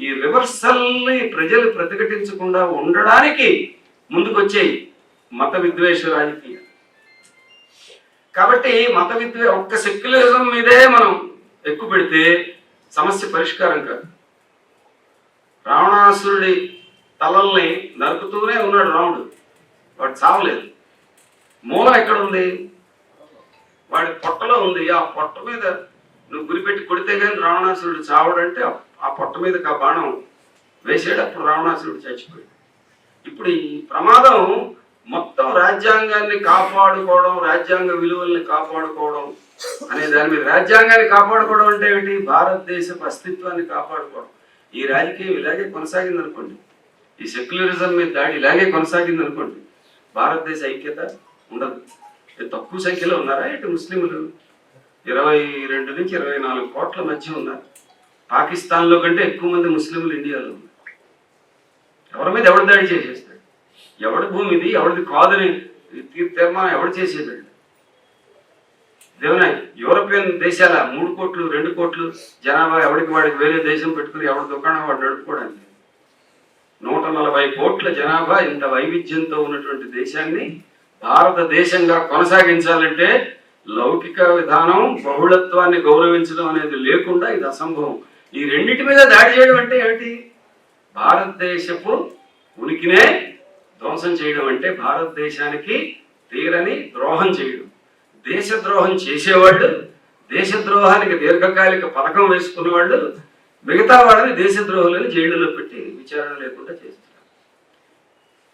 ఈ రివర్సల్ ని ప్రజలు ప్రతిఘటించకుండా ఉండడానికి ముందుకొచ్చాయి మత విద్వేష రాజకీయాలు. కాబట్టి ఒక్క సెక్యులరిజం మీదే మనం ఎక్కువ పెడితే సమస్య పరిష్కారం కాదు. రావణాసురుడి తలల్ని నరుకుతూనే ఉన్నాడు రాముడు, వాడు చావలేదు. మూలం ఎక్కడ ఉంది? వాడి పొట్టలో ఉంది. ఆ పొట్ట మీద నువ్వు గురిపెట్టి కొడితే కానీ రావణాసురుడు చావడంటే ఆ పొట్ట మీదకి ఆ బాణం వేసాడు, అప్పుడు రావణాసురుడు చచ్చిపోయాడు. ఇప్పుడు ఈ ప్రమాదం మొత్తం రాజ్యాంగాన్ని కాపాడుకోవడం, రాజ్యాంగ విలువల్ని కాపాడుకోవడం అనే దాని మీద. రాజ్యాంగాన్ని కాపాడుకోవడం అంటే ఏమిటి? భారతదేశపు అస్తిత్వాన్ని కాపాడుకోవడం. ఈ రాజకీయం ఇలాగే కొనసాగింది అనుకోండి, ఈ సెక్యులరిజం మీద దాడి ఇలాగే కొనసాగింది అనుకోండి, భారతదేశ ఐక్యత ఉండదు. తక్కువ సంఖ్యలో ఉన్నారా ఇటు ముస్లింలు? 22 నుంచి 24 కోట్ల మధ్య ఉన్నారు. పాకిస్తాన్లో కంటే ఎక్కువ మంది ముస్లింలు ఇండియాలో ఉన్నారు. ఎవరి మీద ఎవడు దాడి చేసేస్తాడు? ఎవడి భూమి ఇది, ఎవరిది కాదని తీర్మానం ఎవడు చేసేదాడు? దేవనా యూరోపియన్ దేశాల 3 కోట్లు 2 కోట్లు జనాభా ఎవడికి వాడికి వేరే దేశం పెట్టుకుని ఎవరి దుకాణం వాడు నడుపుకోవడానికి 140 కోట్ల జనాభా ఇంత వైవిధ్యంతో ఉన్నటువంటి దేశాన్ని భారతదేశంగా కొనసాగించాలంటే లౌకిక విధానం, బహుళత్వాన్ని గౌరవించడం అనేది లేకుండా ఇది అసంభవం. ఈ రెండింటి మీద దాడి చేయడం అంటే ఏమిటి? భారతదేశపు ఉనికినే ధ్వంసం చేయడం అంటే భారతదేశానికి తీరని ద్రోహం చేయడం. దేశద్రోహం చేసేవాళ్ళు, దేశద్రోహానికి దీర్ఘకాలిక పథకం వేసుకునేవాళ్ళు మిగతా వాళ్ళని దేశద్రోహులని జైళ్ళలో పెట్టి విచారణ లేకుండా చేస్తున్నారు.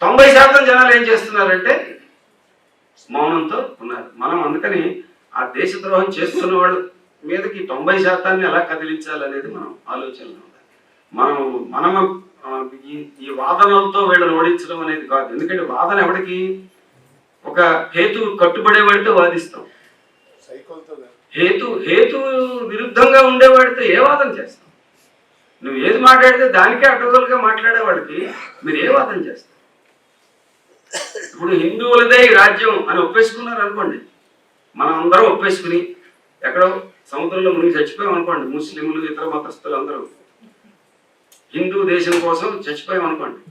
90% జనాలు ఏం చేస్తున్నారంటే మౌనంతో ఉన్నారు. మనం అందుకని ఆ దేశద్రోహం చేస్తున్న వాళ్ళ మీదకి 90% ఎలా కదిలించాలనేది మనం ఆలోచనలో ఉండాలి. మనం ఈ వాదనలతో వీళ్ళని ఓడించడం అనేది కాదు. ఎందుకంటే వాదన ఎవరికి? ఒక హేతు కట్టుబడేవాడితో వాదిస్తాం. హేతు విరుద్ధంగా ఉండేవాడితో ఏ వాదన చేస్తాం? నువ్వు ఏది మాట్లాడితే దానికే అడ్డగోలుగా మాట్లాడేవాడికి మీరు ఏ వాదన చేస్తారు? ఇప్పుడు హిందువులదే ఈ రాజ్యం అని ఒప్పేసుకున్నారు అనుకోండి, మనం అందరం ఒప్పేసుకుని ఎక్కడో సముద్రంలో మునిగి చచ్చిపోయాం అనుకోండి, ముస్లింలు ఇతర మతస్థులు అందరూ హిందూ దేశం కోసం చచ్చిపోయాం అనుకోండి,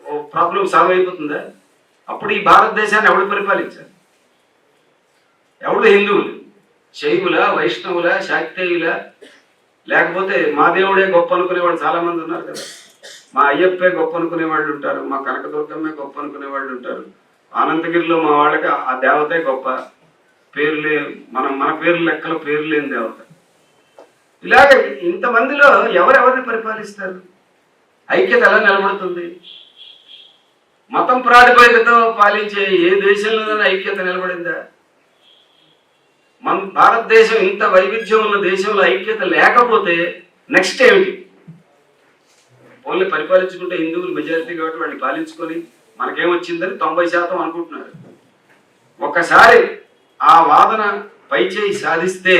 ఓ ప్రాబ్లం సాల్వ్ అయిపోతుందా? అప్పుడు ఈ భారతదేశాన్ని ఎవడు పరిపాలించారు? ఎవడు? హిందువులు, శైవుల, వైష్ణవుల, శాక్తేయుల, లేకపోతే మా దేవుడే గొప్ప అనుకునేవాళ్ళు చాలా మంది ఉన్నారు కదా. మా అయ్యప్పే గొప్ప అనుకునే వాళ్ళు ఉంటారు, మా కనకదుర్గమ్మే గొప్ప అనుకునే వాళ్ళు ఉంటారు, అనంతగిరిలో మా వాళ్ళకి ఆ దేవతే గొప్ప, పేర్లే మన పేర్ల లెక్కలో పేరు లేని దేవత. ఇలాగ ఇంతమందిలో ఎవరెవరిని పరిపాలిస్తారు? ఐక్యత ఎలా నిలబడుతుంది? మతం ప్రాతిపదికతో పాలించే ఏ దేశంలోనైనా ఐక్యత నిలబడిందా? మన భారతదేశం ఇంత వైవిధ్యం ఉన్న దేశంలో ఐక్యత లేకపోతే నెక్స్ట్ ఏమిటి? ఓన్లీ పరిపాలించుకుంటే హిందువులు మెజారిటీ కాబట్టి వాళ్ళని పాలించుకొని మనకేమొచ్చిందని 90% అనుకుంటున్నారు. ఒక్కసారి ఆ వాదన పైచేయి సాధిస్తే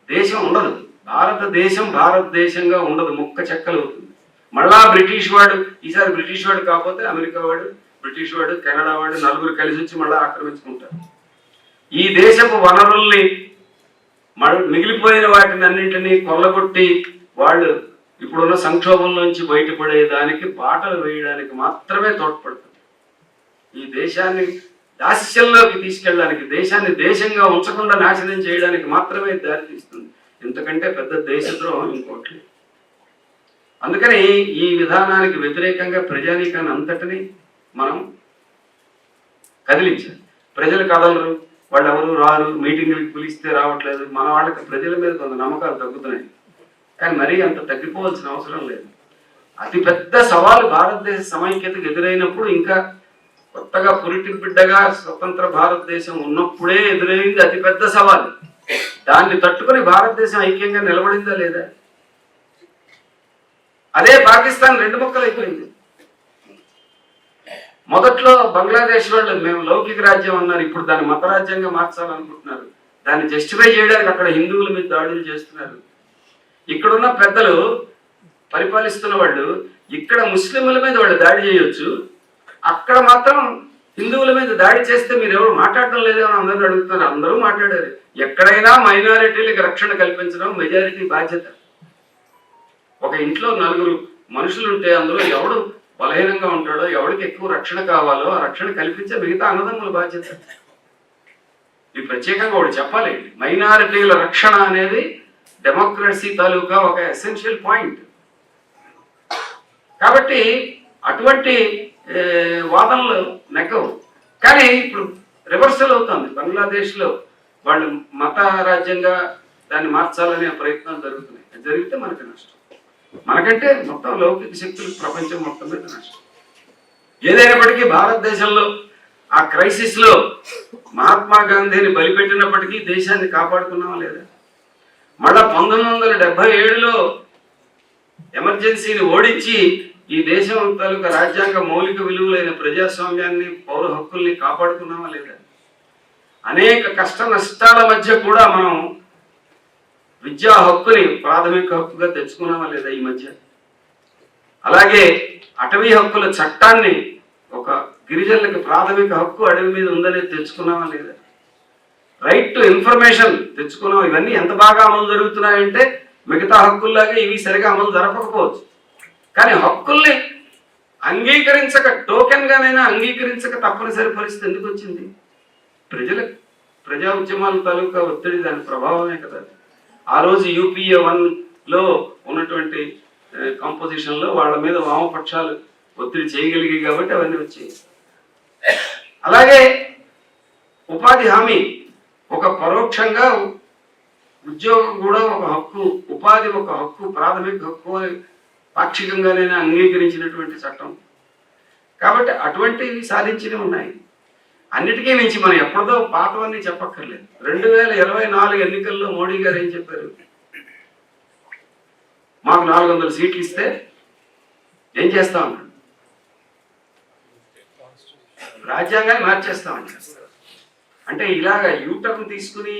దేశం ఉండదు, భారతదేశంగా ఉండదు, ముక్క చెక్కలు అవుతుంది. మళ్ళా బ్రిటిష్ వాడు, ఈసారి బ్రిటిష్ వాడు కాకపోతే అమెరికా వాడు, బ్రిటిష్ వాడు, కెనడా వాడు నలుగురు కలిసి వచ్చి మళ్ళా ఆక్రమించుకుంటారు. ఈ దేశపు వనరుల్ని మిగిలిపోయిన వాటిని అన్నింటినీ కొల్లగొట్టి వాళ్ళు ఇప్పుడున్న సంక్షోభంలోంచి బయటపడేదానికి బాటలు వేయడానికి మాత్రమే తోడ్పడుతుంది. ఈ దేశాన్ని దాస్యంలోకి తీసుకెళ్ళడానికి, దేశాన్ని దేశంగా ఉంచకుండా నాశనం చేయడానికి మాత్రమే దారితీస్తుంది. ఇంతకంటే పెద్ద దేశద్రోహం ఇంకోటి. అందుకని ఈ విధానానికి వ్యతిరేకంగా ప్రజానీకాన్ని అంతటిని మనం కదిలించాలి. ప్రజలు కదలరు, వాళ్ళు ఎవరు రారు, మీటింగ్లకి పిలిస్తే రావట్లేదు. మన వాళ్ళకి ప్రజల మీద కొంత నమ్మకాలు తగ్గుతున్నాయి, కానీ మరీ అంత తగ్గిపోవాల్సిన అవసరం లేదు. అతిపెద్ద సవాలు భారతదేశ సమైక్యతకు ఎదురైనప్పుడు, ఇంకా కొత్తగా పురిటి బిడ్డగా స్వతంత్ర భారతదేశం ఉన్నప్పుడే ఎదురైంది అతిపెద్ద సవాలు. దాన్ని తట్టుకుని భారతదేశం ఐక్యంగా నిలబడిందా లేదా? అదే పాకిస్తాన్ రెండు ముక్కలు అయిపోయింది. మొదట్లో బంగ్లాదేశ్ వాళ్ళు మేము లౌకిక రాజ్యం అన్నారు, ఇప్పుడు దాన్ని మత రాజ్యంగా మార్చాలనుకుంటున్నారు. దాన్ని జస్టిఫై చేయడానికి అక్కడ హిందువుల మీద దాడులు చేస్తున్నారు. ఇక్కడున్న పెద్దలు పరిపాలిస్తున్న వాళ్ళు ఇక్కడ ముస్లింల మీద వాళ్ళు దాడి చేయొచ్చు, అక్కడ మాత్రం హిందువుల మీద దాడి చేస్తే మీరు ఎవరు మాట్లాడడం లేదేమో అందరూ అడుగుతున్నారు. అందరూ మాట్లాడారు. ఎక్కడైనా మైనారిటీలకు రక్షణ కల్పించడం మెజారిటీ బాధ్యత. ఒక ఇంట్లో నలుగురు మనుషులు ఉంటే అందులో ఎవడు బలహీనంగా ఉంటాడో, ఎవరికి ఎక్కువ రక్షణ కావాలో ఆ రక్షణ కల్పించే మిగతా అన్నదమ్ముల బాధ్యత. ఇది ప్రత్యేకంగా ఒకటి చెప్పాలి, మైనారిటీల రక్షణ అనేది డెమోక్రసీ తాలూకా ఒక ఎసెన్షియల్ పాయింట్. కాబట్టి అటువంటి వాదనలు నెగ్గవు. కానీ ఇప్పుడు రివర్సల్ అవుతుంది. బంగ్లాదేశ్లో వాళ్ళు మత రాజ్యంగా దాన్ని మార్చాలనే ప్రయత్నాలు జరుగుతున్నాయి. జరిగితే మనకి నష్టం, మనకంటే మొత్తం లౌకిక శక్తులు ప్రపంచం మొత్తం మీద నష్టం. ఏదైనప్పటికీ భారతదేశంలో ఆ క్రైసిస్లో మహాత్మా గాంధీని బలిపెట్టినప్పటికీ దేశాన్ని కాపాడుకున్నామా లేదా? మళ్ళా 1977లో ఎమర్జెన్సీని ఓడించి ఈ దేశం తాలూకా రాజ్యాంగ మౌలిక విలువలైన ప్రజాస్వామ్యాన్ని, పౌర హక్కుల్ని కాపాడుకున్నామా లేదా? అనేక కష్ట నష్టాల మధ్య కూడా మనం విద్యా హక్కుని ప్రాథమిక హక్కుగా తెచ్చుకున్నామా లేదా ఈ మధ్య? అలాగే అటవీ హక్కుల చట్టాన్ని, ఒక గిరిజనులకి ప్రాథమిక హక్కు అడవి మీద ఉందనేది తెచ్చుకున్నామా లేదా? రైట్ టు ఇన్ఫర్మేషన్ తెచ్చుకున్నాం. ఇవన్నీ ఎంత బాగా అమలు జరుగుతున్నాయంటే మిగతా హక్కుల్లాగే ఇవి సరిగా అమలు జరపకపోవచ్చు, కానీ హక్కుల్ని అంగీకరించక, టోకెన్ గానైనా అంగీకరించక తప్పనిసరి పరిస్థితి ఎందుకు వచ్చింది? ప్రజా ఉద్యమాల తాలూకా ఒత్తిడి, దాని ప్రభావమే కదా. ఆ రోజు UPA 1లో ఉన్నటువంటి కాంపోజిషన్లో వాళ్ళ మీద వామపక్షాలు ఒత్తిడి చేయగలిగాయి కాబట్టి అవన్నీ వచ్చాయి. అలాగే ఉపాధి హామీ ఒక పరోక్షంగా, ఉద్యోగం కూడా ఒక హక్కు, ఉపాధి ఒక హక్కు, ప్రాథమిక హక్కు అని పాక్షికంగానైనా అంగీకరించినటువంటి చట్టం. కాబట్టి అటువంటివి సాధించినవి ఉన్నాయి. అన్నిటికీ మించి మనం ఎప్పటిదో పాతవన్నీ చెప్పక్కర్లేదు. 2024 ఎన్నికల్లో మోడీ గారు ఏం చెప్పారు? మాకు 400 సీట్లు ఇస్తే ఏం చేస్తామన్నాడు? రాజ్యాంగాన్ని మార్చేస్తామని. అంటే ఇలాగ యూటర్న్ తీసుకుని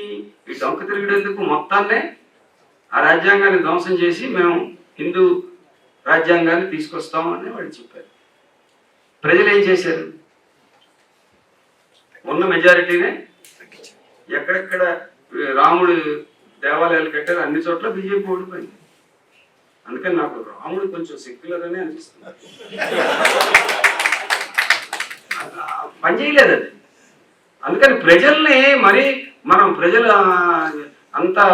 ఈ డొంక తిరిగేందుకు మొత్తాన్నే ఆ రాజ్యాంగాన్ని ధ్వంసం చేసి మేము హిందూ రాజ్యాంగాన్ని తీసుకొస్తామని వాళ్ళు చెప్పారు. ప్రజలు ఏం చేశారు? ఉన్న మెజారిటీనే ఎక్కడెక్కడ రాముడు దేవాలయాలు కట్టారు అన్ని చోట్ల బీజేపీ ఓడిపోయింది. అందుకని నాకు రాముడు కొంచెం సెక్యులర్ అని అనిపిస్తుంది. పని చేయలేదు అది. అందుకని ప్రజల్ని మరి మనం ప్రజలు అంతా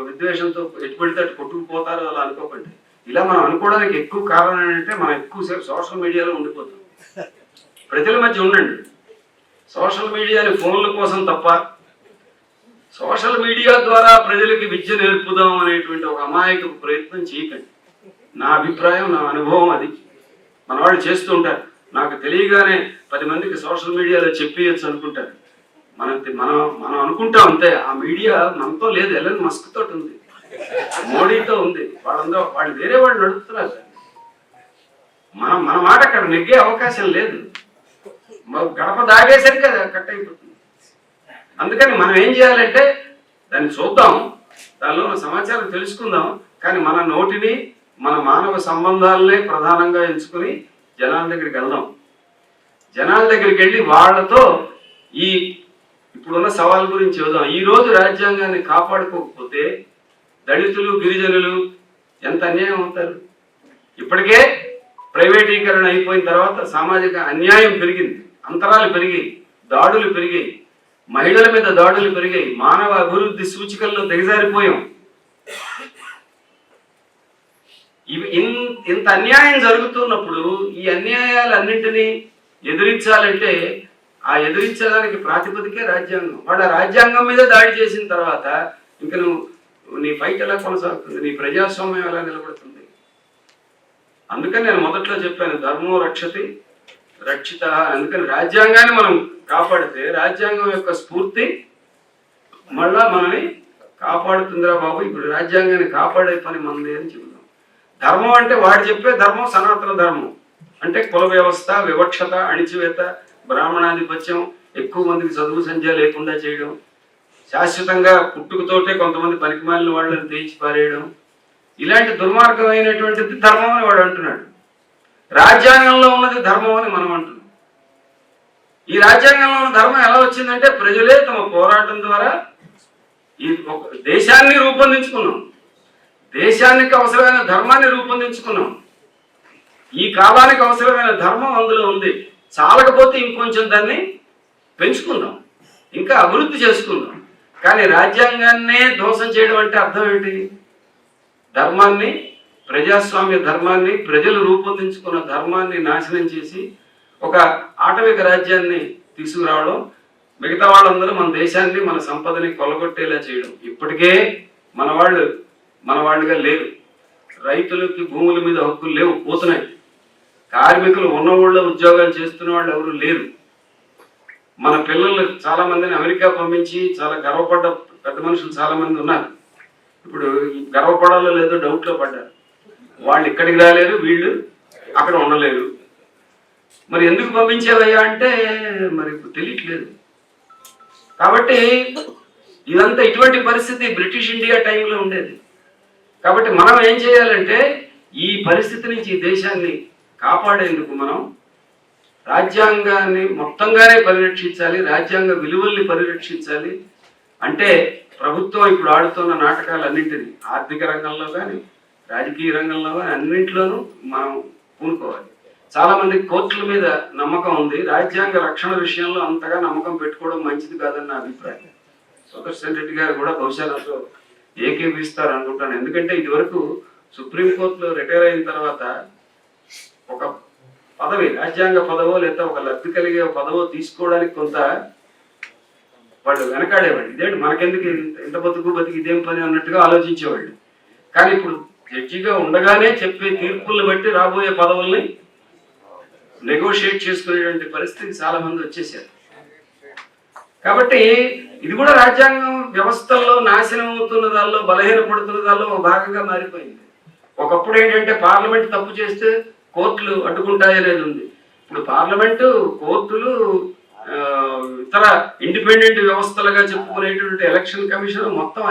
విద్వేషంతో ఎట్టుబడితే అటు కొట్టుకుపోతారో అలా అనుకోకండి. ఇలా మనం అనుకోవడానికి ఎక్కువ కారణం ఏంటంటే మనం ఎక్కువసేపు సోషల్ మీడియాలో ఉండిపోతాం. ప్రజల మధ్య ఉండండి. సోషల్ మీడియాని ఫోన్ల కోసం తప్ప సోషల్ మీడియా ద్వారా ప్రజలకి విద్య నేర్పుదాం అనేటువంటి ఒక అమాయక ప్రయత్నం చేయకండి. నా అభిప్రాయం, నా అనుభవం అది. మన వాళ్ళు చేస్తూ ఉంటారు. నాకు తెలియగానే 10 మందికి సోషల్ మీడియాలో చెప్పేయచ్చు అనుకుంటారు. మనం మనం మనం అనుకుంటాం అంతే. ఆ మీడియా మనతో లేదు, ఎలన్ మస్క్ తోటి ఉంది, మోడీతో ఉంది. వాళ్ళందరూ వాళ్ళు వేరే వాళ్ళు నడుపుతున్నారు. మన మాట అక్కడ నెగ్గే అవకాశం లేదు. గడప దాగేసరికి అది కట్ అయిపోతుంది. అందుకని మనం ఏం చేయాలంటే దాన్ని చూద్దాం, దానిలో ఉన్న సమాచారం తెలుసుకుందాం, కానీ మన నోటిని మన మానవ సంబంధాలనే ప్రధానంగా ఎంచుకుని జనాల దగ్గరికి వెళ్దాం. జనాల దగ్గరికి వెళ్ళి వాళ్ళతో ఈ ఇప్పుడున్న సవాల్ గురించి చూద్దాం. ఈ రోజు రాజ్యాంగాన్ని కాపాడుకోకపోతే దళితులు, గిరిజనులు ఎంత అన్యాయం అవుతారు. ఇప్పటికే ప్రైవేటీకరణ అయిపోయిన తర్వాత సామాజిక అన్యాయం పెరిగింది, అంతరాలు పెరిగాయి, దాడులు పెరిగాయి, మహిళల మీద దాడులు పెరిగాయి, మానవ అభివృద్ధి సూచికల్లో దిగజారిపోయాం. ఇంత అన్యాయం జరుగుతున్నప్పుడు ఈ అన్యాయాలన్నింటినీ ఎదిరించాలంటే ఆ ఎదిరించడానికి ప్రాతిపదికే రాజ్యాంగం. వాళ్ళ రాజ్యాంగం మీద దాడి చేసిన తర్వాత ఇంక నీ ఫైట్ ఎలా కొనసాగుతుంది? నీ ప్రజాస్వామ్యం ఎలా నిలబడుతుంది? అందుకని నేను మొదట్లో చెప్పాను, ధర్మో రక్షతి రక్షిత. అందుకని రాజ్యాంగాన్ని మనం కాపాడితే రాజ్యాంగం యొక్క స్ఫూర్తి మళ్ళా మనని కాపాడుతుందిరా బాబు. ఇప్పుడు రాజ్యాంగాన్ని కాపాడే పని మనది అని చెబుతాం. ధర్మం అంటే వాడు చెప్పే ధర్మం సనాతన ధర్మం. అంటే కుల వ్యవస్థ, వివక్షత, అణిచివేత, బ్రాహ్మణాధిపత్యం, ఎక్కువ మందికి చదువు సంధ్య లేకుండా చేయడం, శాశ్వతంగా పుట్టుకతోటే కొంతమంది పనికిమాలిన వాళ్ళని తేల్చి పారేయడం, ఇలాంటి దుర్మార్గమైనటువంటిది ధర్మం అని వాడు అంటున్నాడు. రాజ్యాంగంలో ఉన్నది ధర్మం అని మనం అంటున్నాం. ఈ రాజ్యాంగంలో ఉన్న ధర్మం ఎలా వచ్చిందంటే ప్రజలే తమ పోరాటం ద్వారా ఈ దేశాన్ని రూపొందించుకున్నాం. దేశానికి అవసరమైన ధర్మాన్ని రూపొందించుకున్నాం. ఈ కాలానికి అవసరమైన ధర్మం అందులో ఉంది. చాలకపోతే ఇంకొంచెం దాన్ని పెంచుకుందాం, ఇంకా అభివృద్ధి చేసుకుందాం. కానీ రాజ్యాంగాన్నే ధ్వంసం చేయడం అంటే అర్థం ఏంటి? ధర్మాన్ని, ప్రజాస్వామ్య ధర్మాన్ని, ప్రజలు రూపొందించుకున్న ధర్మాన్ని నాశనం చేసి ఒక ఆటవిక రాజ్యాన్ని తీసుకురావడం, మిగతా వాళ్ళందరూ మన దేశాన్ని, మన సంపదని కొల్లగొట్టేలా చేయడం. ఇప్పటికే మన వాళ్ళుగా లేరు. రైతులకి భూముల మీద హక్కులు లేవు, పోతున్నాయి. కార్మికులు ఉన్న ఊళ్ళో ఉద్యోగాలు చేస్తున్న వాళ్ళు ఎవరు లేరు. మన పిల్లలు చాలా మందిని అమెరికా పంపించి చాలా గర్వపడ్డ పెద్ద మనుషులు చాలా మంది ఉన్నారు. ఇప్పుడు గర్వపడాలో లేదో డౌట్లో పడ్డారు. వాళ్ళు ఇక్కడికి రాలేరు, వీళ్ళు అక్కడ ఉండలేరు. మరి ఎందుకు పంపించేవయ్యా అంటే మరి తెలియట్లేదు. కాబట్టి ఇదంతా ఇటువంటి పరిస్థితి బ్రిటిష్ ఇండియా టైంలో ఉండేది. కాబట్టి మనం ఏం చేయాలంటే ఈ పరిస్థితి నుంచి ఈ దేశాన్ని కాపాడేందుకు మనం రాజ్యాంగాన్ని మొత్తంగానే పరిరక్షించాలి, రాజ్యాంగ విలువల్ని పరిరక్షించాలి. అంటే ప్రభుత్వం ఇప్పుడు ఆడుతున్న నాటకాలన్నింటినీ ఆర్థిక రంగంలో కానీ, రాజకీయ రంగంలో కానీ అన్నింటిలోనూ మనం పూనుకోవాలి. చాలా మంది కోర్టుల మీద నమ్మకం ఉంది, రాజ్యాంగ రక్షణ విషయంలో అంతగా నమ్మకం పెట్టుకోవడం మంచిది కాదని నా అభిప్రాయం. సుదర్శన్ రెడ్డి గారు కూడా బహుశా నాతో ఏకీపిస్తారు అనుకుంటాను. ఎందుకంటే ఇదివరకు సుప్రీంకోర్టులో రిటైర్ అయిన తర్వాత ఒక పదవి, రాజ్యాంగ పదవో లేదా ఒక లబ్ధి కలిగే పదవో తీసుకోవడానికి కొంత వాళ్ళు వెనకాడేవాళ్ళు. ఇదేంటి మనకెందుకు ఇంత బతికి ఇదేం పని అన్నట్టుగా ఆలోచించేవాళ్ళు. కానీ ఇప్పుడు జడ్జిగా ఉండగానే చెప్పే తీర్పులను బట్టి రాబోయే పదవుల్ని నెగోషియేట్ చేసుకునేటువంటి పరిస్థితి చాలా మంది వచ్చేసారు. కాబట్టి ఇది కూడా రాజ్యాంగం వ్యవస్థల్లో నాశనం అవుతున్న దానిలో, బలహీనపడుతున్న దానిలో ఒక భాగంగా మారిపోయింది. ఒకప్పుడు ఏంటంటే పార్లమెంట్ తప్పు చేస్తే కోర్టులు అడ్డుకుంటాయనేది ఉంది. ఇప్పుడు పార్లమెంటు, కోర్టులు ఇతర ఇండిపెండెంట్ వ్యవస్థలుగా చెప్పుకునేటువంటి ఎలక్షన్ కమిషన్ మొత్తం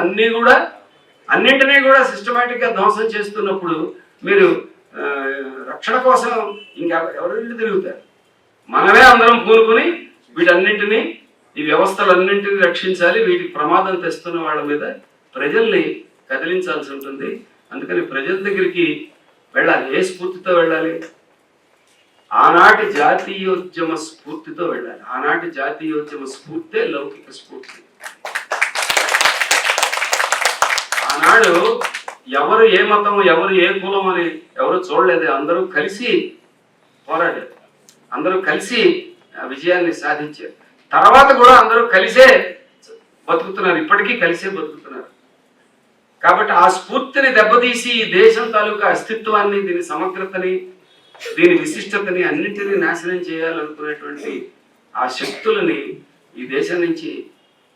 అన్నింటినీ కూడా సిస్టమేటిక్గా ధ్వంసం చేస్తున్నప్పుడు మీరు రక్షణ కోసం ఇంకా ఎవరింటి తిరుగుతారు? మనమే అందరం పూనుకుని వీటన్నింటినీ, ఈ వ్యవస్థలన్నింటినీ రక్షించాలి. వీటికి ప్రమాదం తెస్తున్న వాళ్ళ మీద ప్రజల్ని కదిలించాల్సి ఉంటుంది. అందుకని ప్రజల దగ్గరికి వెళ్ళాలి. ఏ స్ఫూర్తితో వెళ్ళాలి? ఆనాటి జాతీయోద్యమ స్ఫూర్తితో వెళ్ళాలి. ఆనాటి జాతీయోద్యమ స్ఫూర్తే లౌకిక స్ఫూర్తి. ఆనాడు ఎవరు ఏ మతం, ఎవరు ఏ కులం అని ఎవరు చూడలేదు. అందరూ కలిసి పోరాడారు, అందరూ కలిసి విజయాన్ని సాధించారు. తర్వాత కూడా అందరూ కలిసే బతుకుతున్నారు, ఇప్పటికీ కలిసే బతుకుతున్నారు. కాబట్టి ఆ స్ఫూర్తిని దెబ్బతీసి ఈ దేశం తాలూకా అస్తిత్వాన్ని, దీని సమగ్రతని, దీని విశిష్టతని అన్నింటినీ నాశనం చేయాలనుకునేటువంటి ఆ శక్తులని ఈ దేశం నుంచి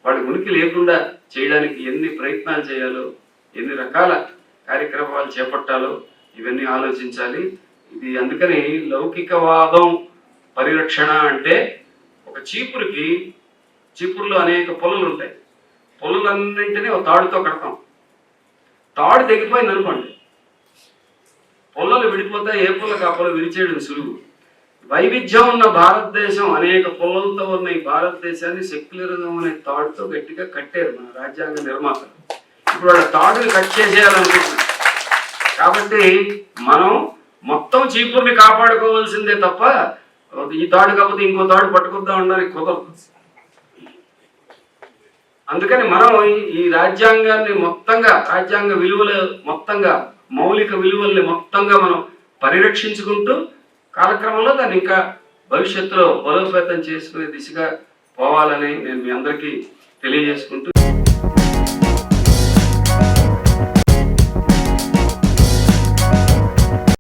వాడి ఉనికి లేకుండా చేయడానికి ఎన్ని ప్రయత్నాలు చేయాలో, ఎన్ని రకాల కార్యక్రమాలు చేపట్టాలో ఇవన్నీ ఆలోచించాలి. ఇది అందుకని లౌకికవాదం పరిరక్షణ అంటే ఒక చీపురులో అనేక పొలలు ఉంటాయి. పొలలన్నింటినీ ఒక తాడుతో కడతాం. తాడు తెగిపోయింది అనుకోండి, పొల్లలు విడిపోతాయి. ఏ పొల కాపలు విరిచేయడం సులువు. వైవిధ్యం ఉన్న భారతదేశం, అనేక పొల్లలతో ఉన్న ఈ భారతదేశాన్ని సెక్యులరిజం అనే తాడుతో గట్టిగా కట్టారు మన రాజ్యాంగ నిర్మాతలు. ఇప్పుడు వాళ్ళ తాడుని కట్ చేసేయాలనుకుంటున్నారు. కాబట్టి మనం మొత్తం చీపుర్ని కాపాడుకోవాల్సిందే తప్ప ఈ తాడు కాకపోతే ఇంకో తాడు పట్టుకొద్దాం అనడానికి కుదరదు. అందుకని మనం ఈ రాజ్యాంగాన్ని మొత్తంగా, రాజ్యాంగ విలువలు మొత్తంగా, మౌలిక విలువల్ని మొత్తంగా మనం పరిరక్షించుకుంటూ కాలక్రమంలో దాన్ని ఇంకా భవిష్యత్తులో బలోపేతం చేసుకునే దిశగా పోవాలని నేను మీ అందరికీ తెలియజేసుకుంటూ